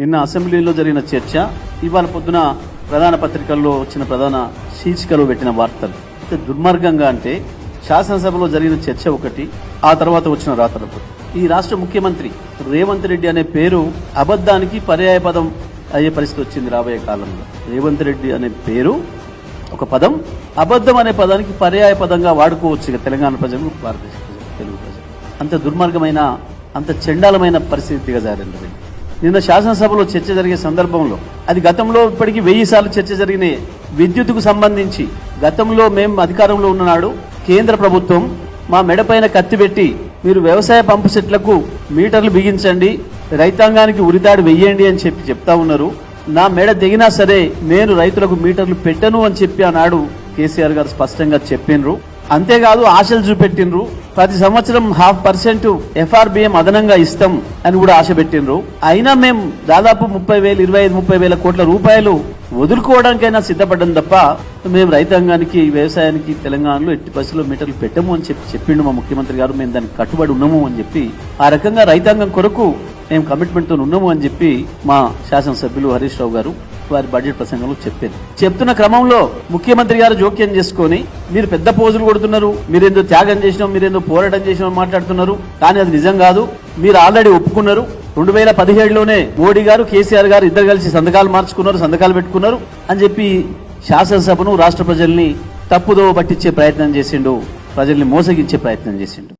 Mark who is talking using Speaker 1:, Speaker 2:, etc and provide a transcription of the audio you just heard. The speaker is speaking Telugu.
Speaker 1: నిన్న అసెంబ్లీలో జరిగిన చర్చ, ఇవాళ పొద్దున ప్రధాన పత్రికల్లో వచ్చిన ప్రధాన శీర్షికలో పెట్టిన వార్తలు దుర్మార్గంగా అంటే శాసనసభలో జరిగిన చర్చ ఒకటి, ఆ తర్వాత వచ్చిన రాతలు. ఈ రాష్ట్ర ముఖ్యమంత్రి రేవంత్ రెడ్డి అనే పేరు అబద్ధానికి పర్యాయ పదం అయ్యే పరిస్థితి వచ్చింది రాబోయే కాలంలో. రేవంత్ రెడ్డి అనే పేరు ఒక పదం, అబద్ధం అనే పదానికి పర్యాయ పదంగా వాడుకోవచ్చు ఇక తెలంగాణ ప్రజలు, భారతదేశ ప్రజలు, తెలుగు ప్రజలు. అంత దుర్మార్గమైన, అంత చండాలమైన పరిస్థితి దిగజారింది. నిన్న శాసనసభలో చర్చ జరిగే సందర్భంలో, అది గతంలో ఇప్పటికీ 1000 సార్లు చర్చ జరిగినాయి. విద్యుత్తుకు సంబంధించి గతంలో మేము అధికారంలో ఉన్ననాడు కేంద్ర ప్రభుత్వం మా మెడపైన కత్తి పెట్టి మీరు వ్యవసాయ పంపు సెట్లకు మీటర్లు బిగించండి, రైతాంగానికి ఉరితాడు వెయ్యండి అని చెప్తా ఉన్నారు. నా మెడ దిగినా సరే నేను రైతులకు మీటర్లు పెట్టను అని చెప్పి ఆనాడు కేసీఆర్ గారు స్పష్టంగా చెప్పినరు. అంతేకాదు ఆశలు చూపెట్టినరు. ప్రతి సంవత్సరం 0.5% FRBM అదనంగా ఇస్తాం అని కూడా ఆశ పెట్టినరు. అయినా మేము దాదాపు 30,000, 25-30,000 కోట్ల రూపాయలు వదులుకోవడానికైనా సిద్ధపడ్డం తప్ప మేము రైతాంగానికి, వ్యవసాయానికి తెలంగాణలో ఎట్టి పరిస్థితుల్లో మీటర్లు పెట్టము అని చెప్పిండు మా ముఖ్యమంత్రి గారు. మేము దానికి కట్టుబడి ఉన్నాము అని చెప్పి, ఆ రకంగా రైతాంగం కొరకు మేము కమిట్మెంట్ తో ఉన్నాము అని చెప్పి మా శాసనసభ్యులు హరీష్ రావు గారు వారి బడ్జెట్ ప్రసంగంలో చెప్తున్న క్రమంలో ముఖ్యమంత్రి గారు జోక్యం చేసుకుని మీరు పెద్ద పోజులు కొడుతున్నారు, మీరేందో త్యాగం చేసినాం, మీరేందో పోరాటం చేసినాం మాట్లాడుతున్నారు. కానీ అది నిజం కాదు. మీరు ఆల్రెడీ ఒప్పుకున్నారు. 2017లోనే మోడీ గారు, కేసీఆర్ గారు ఇద్దరు కలిసి సంతకాలు మార్చుకున్నారు, సంతకాలు పెట్టుకున్నారు అని చెప్పి శాసనసభను, రాష్ట్ర ప్రజల్ని తప్పుదోవ పట్టించే ప్రయత్నం చేసిండు, ప్రజల్ని మోసగించే ప్రయత్నం చేసిండు.